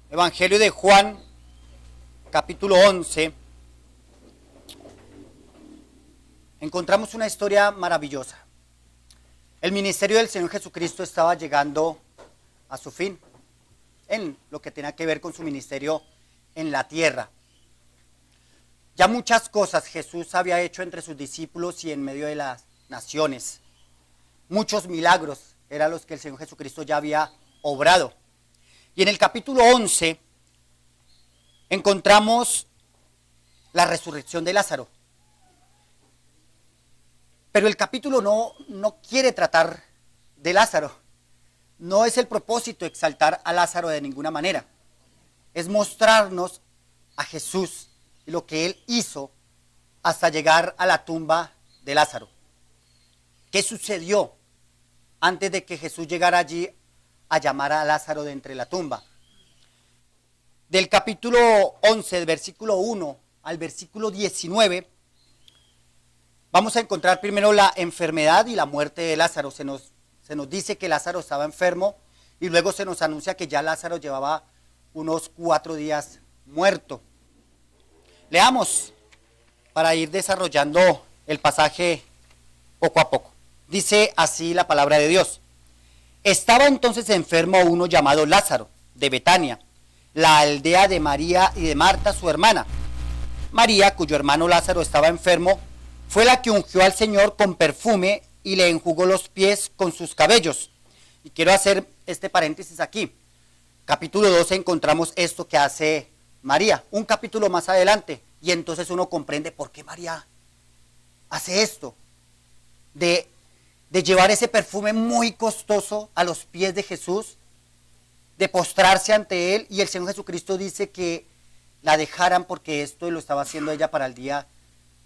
Evangelio de Juan, capítulo 11, encontramos una historia maravillosa. El ministerio del Señor Jesucristo estaba llegando a su fin, en lo que tenía que ver con su ministerio en la tierra. Ya muchas cosas Jesús había hecho entre sus discípulos y en medio de las naciones. Muchos milagros eran los que el Señor Jesucristo ya había obrado. Y en el capítulo 11 encontramos la resurrección de Lázaro. Pero el capítulo no quiere tratar de Lázaro. No es el propósito exaltar a Lázaro de ninguna manera. Es mostrarnos a Jesús y lo que Él hizo hasta llegar a la tumba de Lázaro. ¿Qué sucedió antes de que Jesús llegara allí a llamar a Lázaro de entre la tumba? Del capítulo 11, del versículo 1 al versículo 19, vamos a encontrar primero la enfermedad y la muerte de Lázaro. Se nos dice que Lázaro estaba enfermo y luego se nos anuncia que ya Lázaro llevaba unos 4 días muerto. Leamos para ir desarrollando el pasaje poco a poco. Dice así la palabra de Dios. Estaba entonces enfermo uno llamado Lázaro, de Betania, la aldea de María y de Marta, su hermana. María, cuyo hermano Lázaro estaba enfermo, fue la que ungió al Señor con perfume y le enjugó los pies con sus cabellos. Y quiero hacer este paréntesis aquí. Capítulo 12 encontramos esto que hace María. Un capítulo más adelante, y entonces uno comprende por qué María hace esto. De llevar ese perfume muy costoso a los pies de Jesús, de postrarse ante Él, y el Señor Jesucristo dice que la dejaran porque esto lo estaba haciendo ella para el día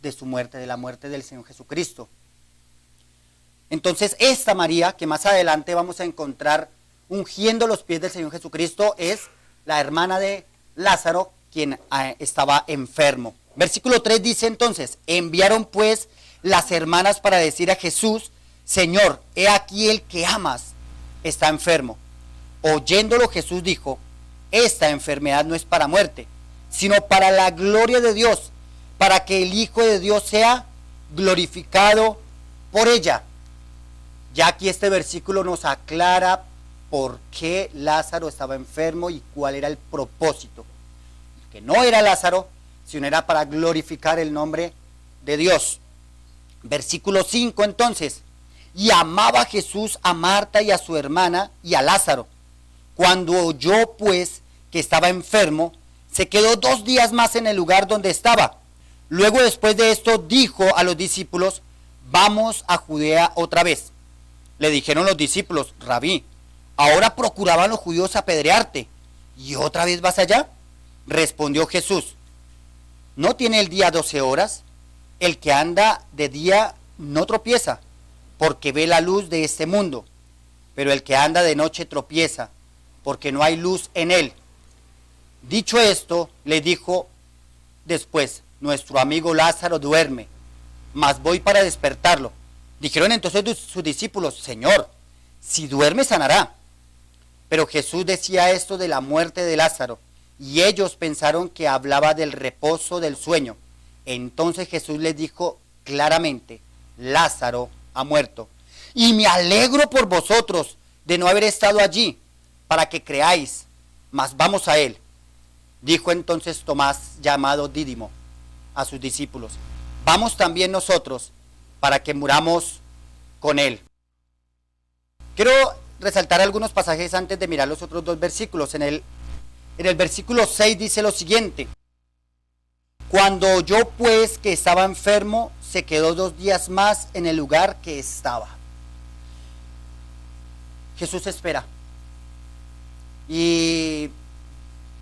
de su muerte, de la muerte del Señor Jesucristo. Entonces esta María, que más adelante vamos a encontrar ungiendo los pies del Señor Jesucristo, es la hermana de Lázaro, quien estaba enfermo. Versículo 3 dice entonces, enviaron pues las hermanas para decir a Jesús, Señor, he aquí el que amas está enfermo. Oyéndolo Jesús dijo, esta enfermedad no es para muerte, sino para la gloria de Dios, para que el Hijo de Dios sea glorificado por ella. Ya aquí este versículo nos aclara por qué Lázaro estaba enfermo y cuál era el propósito. Que no era Lázaro, sino era para glorificar el nombre de Dios. Versículo 5 entonces. Y amaba Jesús a Marta y a su hermana y a Lázaro. Cuando oyó pues que estaba enfermo, se quedó 2 días más en el lugar donde estaba. Luego después de esto dijo a los discípulos, vamos a Judea otra vez. Le dijeron los discípulos, Rabí, ahora procuraban los judíos apedrearte, ¿y otra vez vas allá? Respondió Jesús, ¿no tiene el día 12 horas? El que anda de día no tropieza, porque ve la luz de este mundo, pero el que anda de noche tropieza, porque no hay luz en él. Dicho esto, le dijo después, nuestro amigo Lázaro duerme, mas voy para despertarlo. Dijeron entonces sus discípulos, Señor, si duerme sanará. Pero Jesús decía esto de la muerte de Lázaro, y ellos pensaron que hablaba del reposo del sueño. Entonces Jesús les dijo claramente, Lázaro ha muerto, y me alegro por vosotros de no haber estado allí, para que creáis, mas vamos a él. Dijo entonces Tomás, llamado Dídimo, a sus discípulos, vamos también nosotros, para que muramos con él. Quiero resaltar algunos pasajes antes de mirar los otros 2 versículos. En el versículo 6 dice lo siguiente, cuando oyó pues que estaba enfermo, se quedó 2 días más en el lugar que estaba. Jesús espera. Y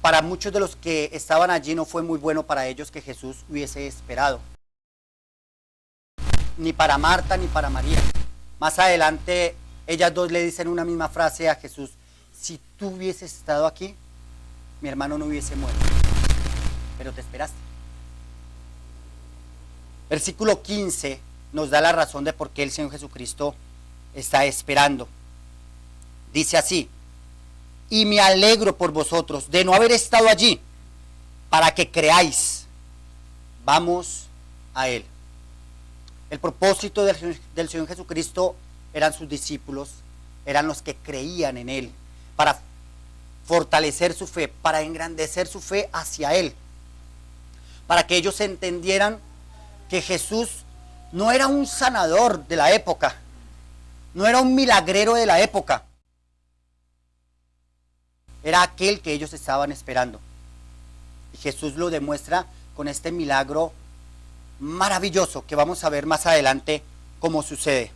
para muchos de los que estaban allí no fue muy bueno para ellos que Jesús hubiese esperado. Ni para Marta ni para María. Más adelante ellas dos le dicen una misma frase a Jesús, si tú hubieses estado aquí, mi hermano no hubiese muerto, pero te esperaste. Versículo 15 nos da la razón de por qué el Señor Jesucristo está esperando. Dice así, y me alegro por vosotros de no haber estado allí, para que creáis. Vamos a Él. El propósito del Señor Jesucristo eran sus discípulos, eran los que creían en Él, para fortalecer su fe, para engrandecer su fe hacia Él, para que ellos entendieran que Jesús no era un sanador de la época, no era un milagrero de la época, era aquel que ellos estaban esperando. Y Jesús lo demuestra con este milagro maravilloso que vamos a ver más adelante cómo sucede.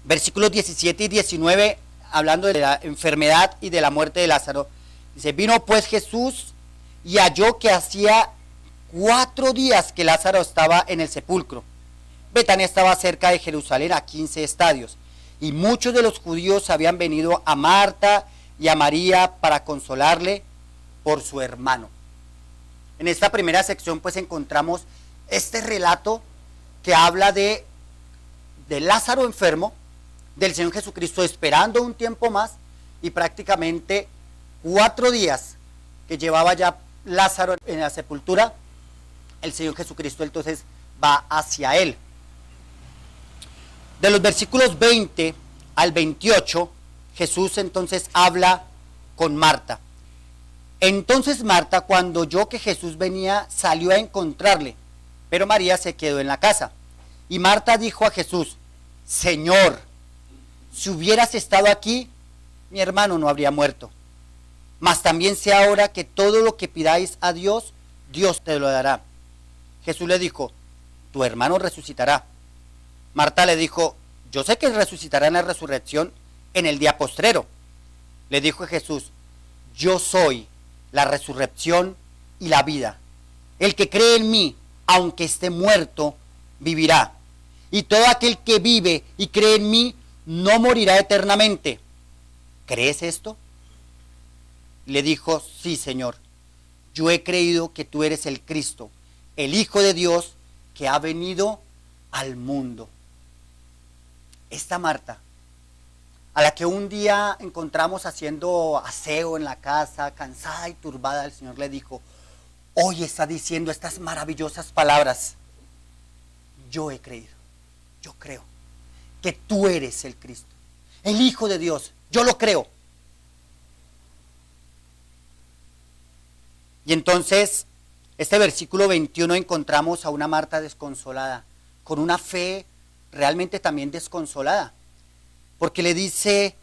Versículos 17 y 19, hablando de la enfermedad y de la muerte de Lázaro, dice: vino pues Jesús y halló que hacía 4 días que Lázaro estaba en el sepulcro. Betania estaba cerca de Jerusalén, a 15 estadios, y muchos de los judíos habían venido a Marta y a María para consolarle por su hermano. En esta primera sección pues encontramos este relato que habla de Lázaro enfermo, del Señor Jesucristo esperando un tiempo más, y prácticamente 4 días que llevaba ya Lázaro en la sepultura, el Señor Jesucristo entonces va hacia él. De los versículos 20 al 28, Jesús entonces habla con Marta. Entonces Marta, cuando oyó que Jesús venía, salió a encontrarle, pero María se quedó en la casa. Y Marta dijo a Jesús: Señor, si hubieras estado aquí, mi hermano no habría muerto. Mas también sé ahora que todo lo que pidáis a Dios, Dios te lo dará. Jesús le dijo: tu hermano resucitará. Marta le dijo: yo sé que resucitará en la resurrección en el día postrero. Le dijo Jesús: yo soy la resurrección y la vida. El que cree en mí, aunque esté muerto, vivirá. Y todo aquel que vive y cree en mí, no morirá eternamente. ¿Crees esto? Le dijo: sí, Señor. Yo he creído que tú eres el Cristo, el Hijo de Dios, que ha venido al mundo. Esta Marta, a la que un día encontramos haciendo aseo en la casa, cansada y turbada, el Señor le dijo: hoy está diciendo estas maravillosas palabras. Yo he creído, yo creo que tú eres el Cristo, el Hijo de Dios. Yo lo creo. Y entonces, este versículo 21, encontramos a una Marta desconsolada, con una fe realmente también desconsolada, porque le dice,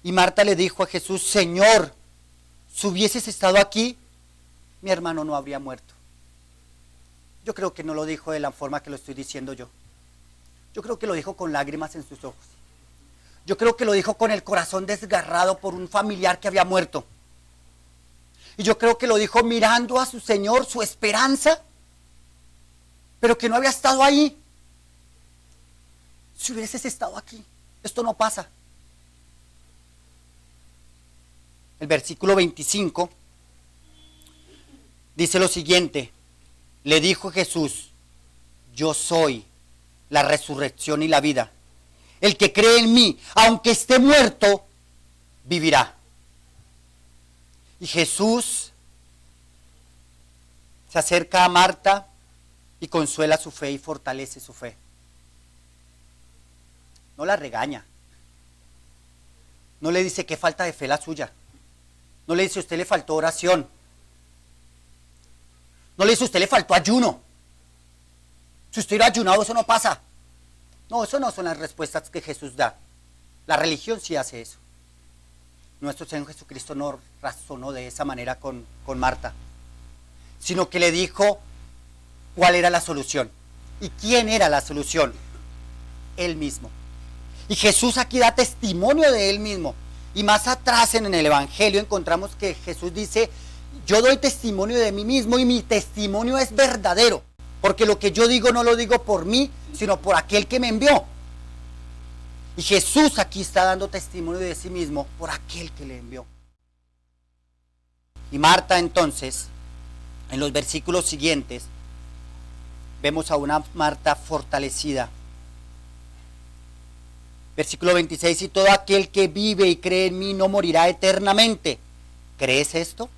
y Marta le dijo a Jesús: Señor, si hubieses estado aquí, mi hermano no habría muerto. Yo creo que no lo dijo de la forma que lo estoy diciendo yo. Yo creo que lo dijo con lágrimas en sus ojos. Yo creo que lo dijo con el corazón desgarrado por un familiar que había muerto. Y yo creo que lo dijo mirando a su Señor, su esperanza, pero que no había estado ahí. Si hubieses estado aquí, esto no pasa. El versículo 25 dice lo siguiente: le dijo Jesús: yo soy la resurrección y la vida. El que cree en mí, aunque esté muerto, vivirá. Y Jesús se acerca a Marta y consuela su fe y fortalece su fe. No la regaña. No le dice que falta de fe la suya. No le dice: a usted le faltó oración. No le dice: a usted le faltó ayuno. Si usted hubiera ayunado, eso no pasa. No, eso no son las respuestas que Jesús da. La religión sí hace eso. Nuestro Señor Jesucristo no razonó de esa manera con Marta, sino que le dijo cuál era la solución. ¿Y quién era la solución? Él mismo. Y Jesús aquí da testimonio de Él mismo. Y más atrás en el Evangelio encontramos que Jesús dice: yo doy testimonio de mí mismo y mi testimonio es verdadero. Porque lo que yo digo no lo digo por mí, sino por aquel que me envió. Y Jesús aquí está dando testimonio de sí mismo por aquel que le envió. Y Marta entonces, en los versículos siguientes, vemos a una Marta fortalecida. Versículo 26, y todo aquel que vive y cree en mí no morirá eternamente. ¿Crees esto?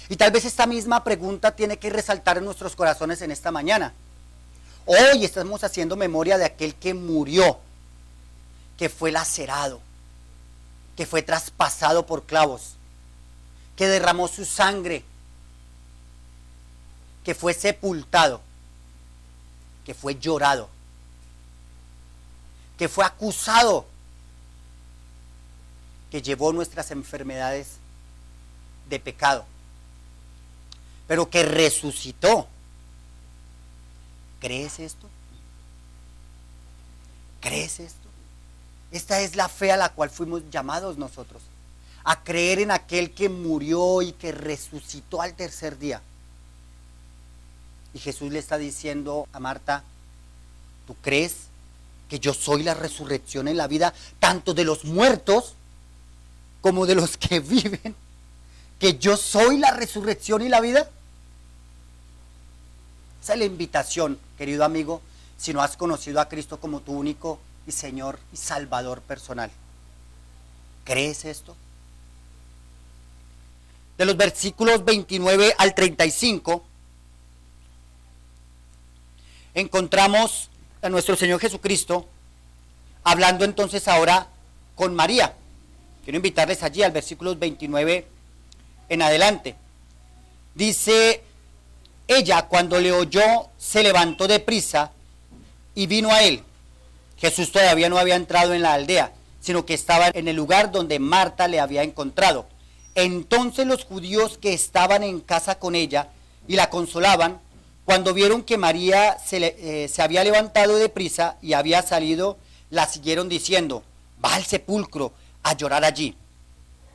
Y tal vez esta misma pregunta tiene que resaltar en nuestros corazones en esta mañana. Hoy estamos haciendo memoria de aquel que murió, que fue lacerado, que fue traspasado por clavos, que derramó su sangre, que fue sepultado, que fue llorado, que fue acusado, que llevó nuestras enfermedades de pecado, pero que resucitó. ¿Crees esto? ¿Crees esto? Esta es la fe a la cual fuimos llamados nosotros, a creer en aquel que murió y que resucitó al tercer día. Y Jesús le está diciendo a Marta, ¿tú crees que yo soy la resurrección en la vida, tanto de los muertos como de los que viven? ¿Que yo soy la resurrección y la vida? Esa es la invitación, querido amigo, si no has conocido a Cristo como tu único y Señor y Salvador personal. ¿Crees esto? De los versículos 29 al 35, encontramos a nuestro Señor Jesucristo hablando entonces ahora con María. Quiero invitarles allí al versículo 29 en adelante. Dice, ella cuando le oyó se levantó deprisa y vino a él. Jesús todavía no había entrado en la aldea, sino que estaba en el lugar donde Marta le había encontrado. Entonces los judíos que estaban en casa con ella y la consolaban, cuando vieron que María se había levantado deprisa y había salido, la siguieron diciendo, va al sepulcro a llorar allí.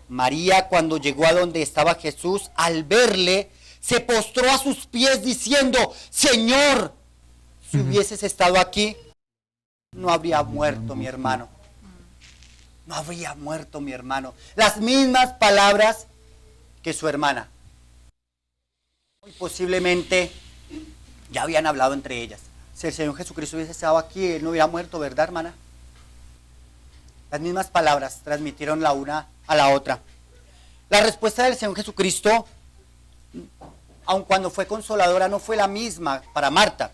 María, cuando llegó a donde estaba Jesús, al verle, se postró a sus pies diciendo, Señor, si hubieses estado aquí, no habría muerto mi hermano. No habría muerto mi hermano. Las mismas palabras que su hermana. Muy posiblemente ya habían hablado entre ellas. Si el Señor Jesucristo hubiese estado aquí, él no hubiera muerto, ¿verdad, hermana? Las mismas palabras transmitieron la una a la otra. La respuesta del Señor Jesucristo, aun cuando fue consoladora, no fue la misma para Marta.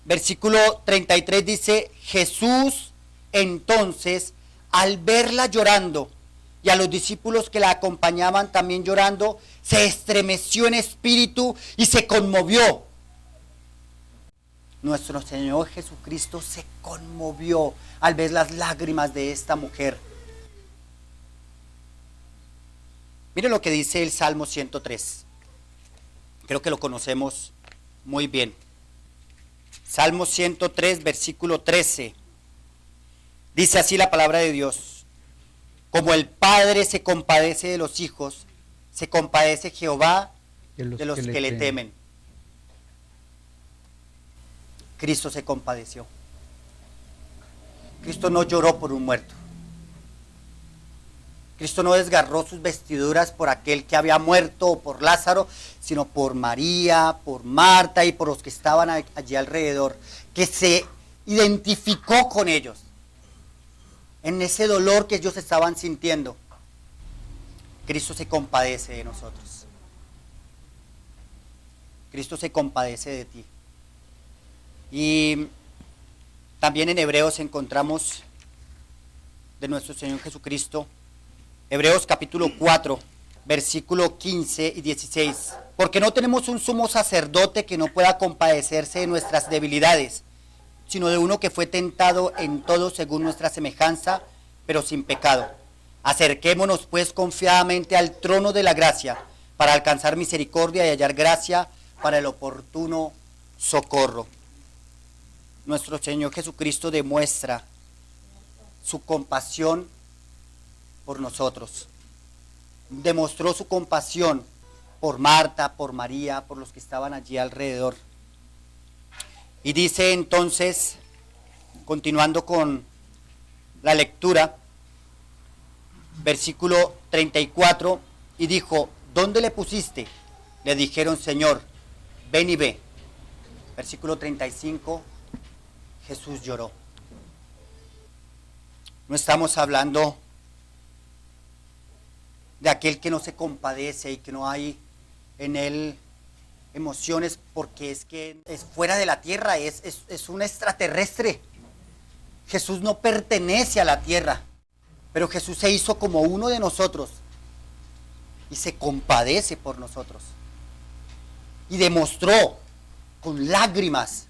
Versículo 33 dice, Jesús entonces, al verla llorando, y a los discípulos que la acompañaban también llorando, se estremeció en espíritu y se conmovió. Nuestro Señor Jesucristo se conmovió al ver las lágrimas de esta mujer. Miren lo que dice el Salmo 103. Creo que lo conocemos muy bien. Salmo 103, versículo 13. Dice así la palabra de Dios. Como el Padre se compadece de los hijos, se compadece Jehová de los que le temen. Cristo se compadeció. Cristo no lloró por un muerto. Cristo no desgarró sus vestiduras por aquel que había muerto o por Lázaro, sino por María, por Marta y por los que estaban allí alrededor, que se identificó con ellos en ese dolor que ellos estaban sintiendo. Cristo se compadece de nosotros. Cristo se compadece de ti. Y también en Hebreos encontramos de nuestro Señor Jesucristo, Hebreos capítulo 4, versículo 15 y 16. Porque no tenemos un sumo sacerdote que no pueda compadecerse de nuestras debilidades, sino de uno que fue tentado en todo según nuestra semejanza, pero sin pecado. Acerquémonos pues confiadamente al trono de la gracia, para alcanzar misericordia y hallar gracia para el oportuno socorro. Nuestro Señor Jesucristo demuestra su compasión por nosotros. Demostró su compasión por Marta, por María, por los que estaban allí alrededor. Y dice entonces, continuando con la lectura, versículo 34, y dijo, ¿dónde le pusiste? Le dijeron, Señor, ven y ve. Versículo 35, Jesús lloró. No estamos hablando de aquel que no se compadece y que no hay en él emociones, porque es que es fuera de la tierra, es un extraterrestre. Jesús no pertenece a la tierra, pero Jesús se hizo como uno de nosotros y se compadece por nosotros. Y demostró con lágrimas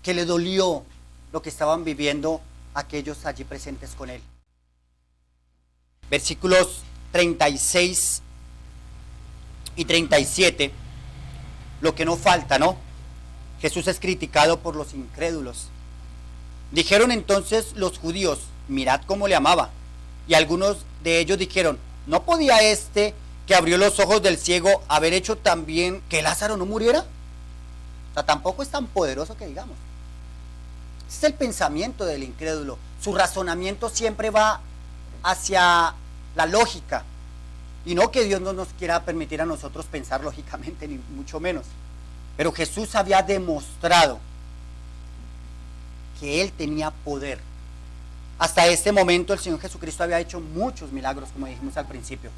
que le dolió lo que estaban viviendo aquellos allí presentes con él. Versículos 36 y 37, lo que no falta, ¿no? Jesús es criticado por los incrédulos. Dijeron entonces los judíos, mirad cómo le amaba. Y algunos de ellos dijeron, ¿no podía este que abrió los ojos del ciego haber hecho también que Lázaro no muriera? O sea, tampoco es tan poderoso que digamos. Ese es el pensamiento del incrédulo. Su razonamiento siempre va hacia la lógica. Y no que Dios no nos quiera permitir a nosotros pensar lógicamente, ni mucho menos. Pero Jesús había demostrado que Él tenía poder. Hasta este momento el Señor Jesucristo había hecho muchos milagros, como dijimos al principio.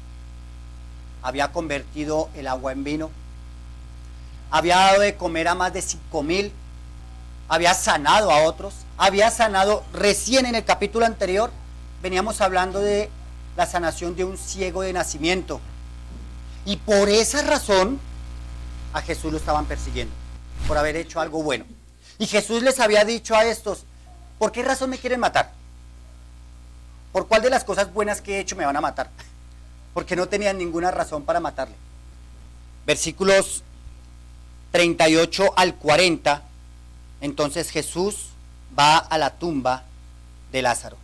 Había convertido el agua en vino. Había dado de comer a más de 5,000. Había sanado a otros. Había sanado, recién en el capítulo anterior, veníamos hablando de la sanación de un ciego de nacimiento. Y por esa razón a Jesús lo estaban persiguiendo, por haber hecho algo bueno. Y Jesús les había dicho a estos, ¿por qué razón me quieren matar? ¿Por cuál de las cosas buenas que he hecho me van a matar? Porque no tenían ninguna razón para matarle. Versículos 38 al 40, entonces Jesús va a la tumba de Lázaro.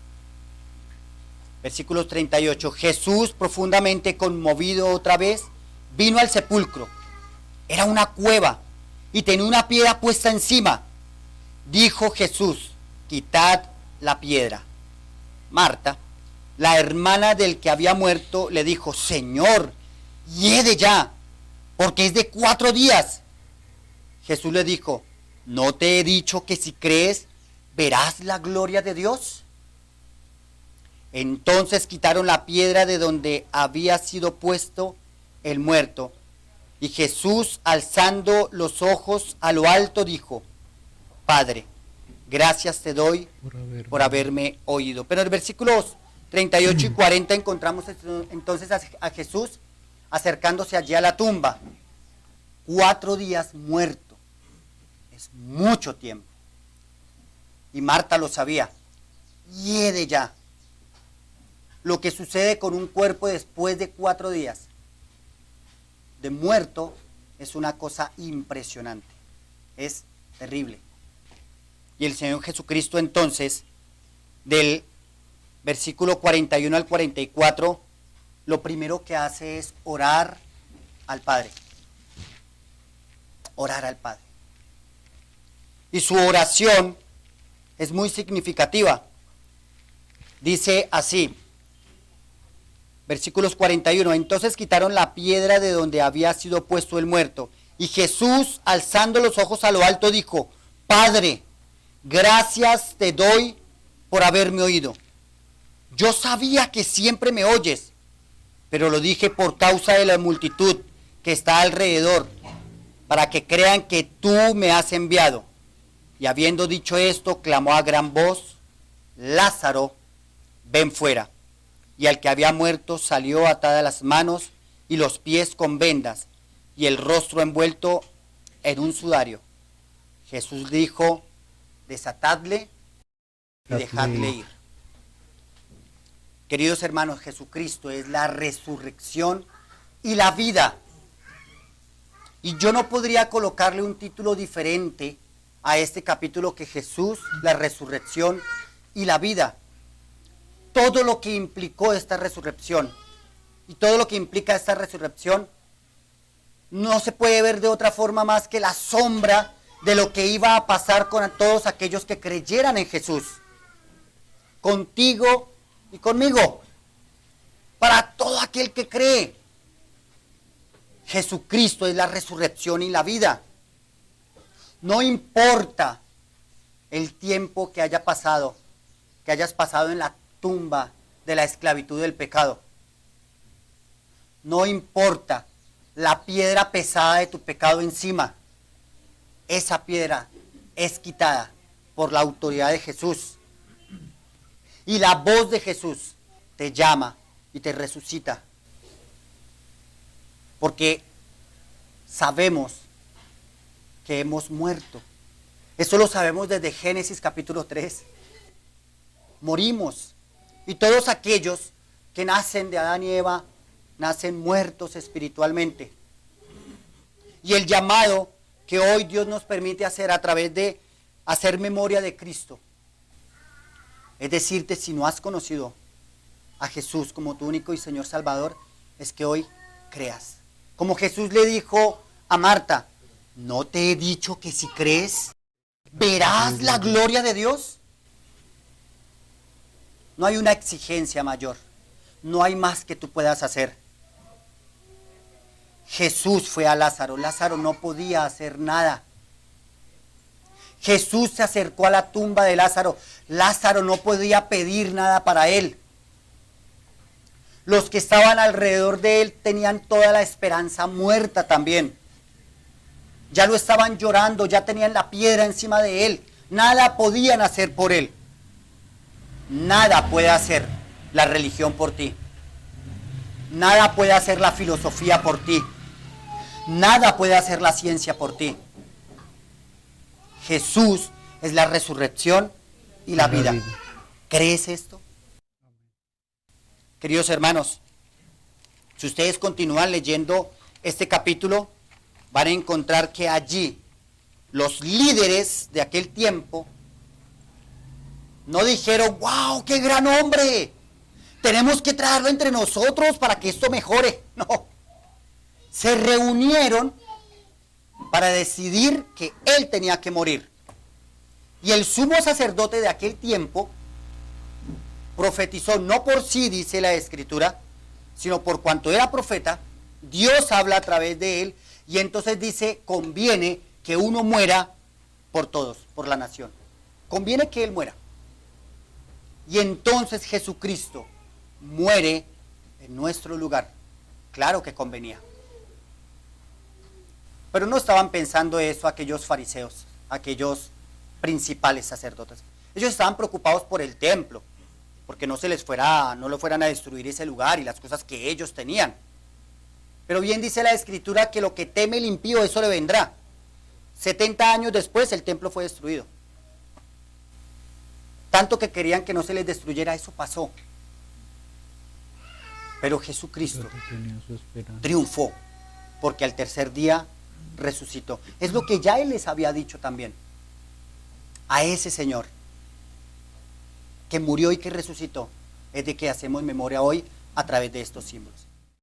Versículos 38, Jesús, profundamente conmovido otra vez, vino al sepulcro. Era una cueva y tenía una piedra puesta encima. Dijo Jesús, quitad la piedra. Marta, la hermana del que había muerto, le dijo, Señor, hiede ya, porque es de 4 días. Jesús le dijo, ¿no te he dicho que si crees, verás la gloria de Dios? Entonces quitaron la piedra de donde había sido puesto el muerto. Y Jesús, alzando los ojos a lo alto, dijo, Padre, gracias te doy por haberme oído. Pero en versículos 38 y 40 encontramos entonces a Jesús acercándose allí a la tumba. 4 días muerto. Es mucho tiempo. Y Marta lo sabía. Hiede ya. Lo que sucede con un cuerpo después de 4 días de muerto es una cosa impresionante. Es terrible. Y el Señor Jesucristo entonces, del versículo 41 al 44, lo primero que hace es orar al Padre. Orar al Padre. Y su oración es muy significativa. Dice así, versículos 41, entonces quitaron la piedra de donde había sido puesto el muerto. Y Jesús, alzando los ojos a lo alto, dijo, Padre, gracias te doy por haberme oído. Yo sabía que siempre me oyes, pero lo dije por causa de la multitud que está alrededor, para que crean que tú me has enviado. Y habiendo dicho esto, clamó a gran voz, Lázaro, ven fuera. Y al que había muerto salió atadas las manos y los pies con vendas, y el rostro envuelto en un sudario. Jesús dijo, desatadle y dejadle ir. Queridos hermanos, Jesucristo es la resurrección y la vida. Y yo no podría colocarle un título diferente a este capítulo que Jesús, la resurrección y la vida. Todo lo que implicó esta resurrección y todo lo que implica esta resurrección no se puede ver de otra forma más que la sombra de lo que iba a pasar con todos aquellos que creyeran en Jesús. Contigo y conmigo. Para todo aquel que cree. Jesucristo es la resurrección y la vida. No importa el tiempo que haya pasado. que hayas pasado en la tumba de la esclavitud del pecado. No importa la piedra pesada de tu pecado encima. Esa piedra es quitada por la autoridad de Jesús. Y la voz de Jesús te llama y te resucita. Porque sabemos que hemos muerto. Eso lo sabemos desde Génesis capítulo 3. Morimos. Y todos aquellos que nacen de Adán y Eva nacen muertos espiritualmente. Y el llamado que hoy Dios nos permite hacer a través de hacer memoria de Cristo es decirte, si no has conocido a Jesús como tu único y Señor Salvador, es que hoy creas. Como Jesús le dijo a Marta, ¿no te he dicho que si crees, verás la gloria de Dios? No hay una exigencia mayor. No hay más que tú puedas hacer. Jesús fue a Lázaro. Lázaro no podía hacer nada. Jesús se acercó a la tumba de Lázaro. Lázaro no podía pedir nada para él. Los que estaban alrededor de él tenían toda la esperanza muerta también. Ya lo estaban llorando, ya tenían la piedra encima de él. Nada podían hacer por él. Nada puede hacer la religión por ti. Nada puede hacer la filosofía por ti. Nada puede hacer la ciencia por ti. Jesús es la resurrección y la vida. ¿Crees esto? Queridos hermanos, si ustedes continúan leyendo este capítulo, van a encontrar que allí los líderes de aquel tiempo no dijeron, ¡wow, qué gran hombre! Tenemos que traerlo entre nosotros para que esto mejore. No. Se reunieron para decidir que él tenía que morir. Y el sumo sacerdote de aquel tiempo profetizó no por sí, dice la Escritura, sino por cuanto era profeta. Dios habla a través de él y entonces dice, conviene que uno muera por todos, por la nación. Conviene que él muera. Y entonces Jesucristo muere en nuestro lugar. Claro que convenía. Pero no estaban pensando eso aquellos fariseos, aquellos principales sacerdotes. Ellos estaban preocupados por el templo, porque no lo fueran a destruir ese lugar y las cosas que ellos tenían. Pero bien dice la Escritura que lo que teme el impío, eso le vendrá. 70 años después el templo fue destruido. Tanto que querían que no se les destruyera, eso pasó. Pero Jesucristo triunfó, porque al tercer día resucitó. Es lo que ya Él les había dicho también. A ese Señor que murió y que resucitó, es de que hacemos memoria hoy a través de estos símbolos.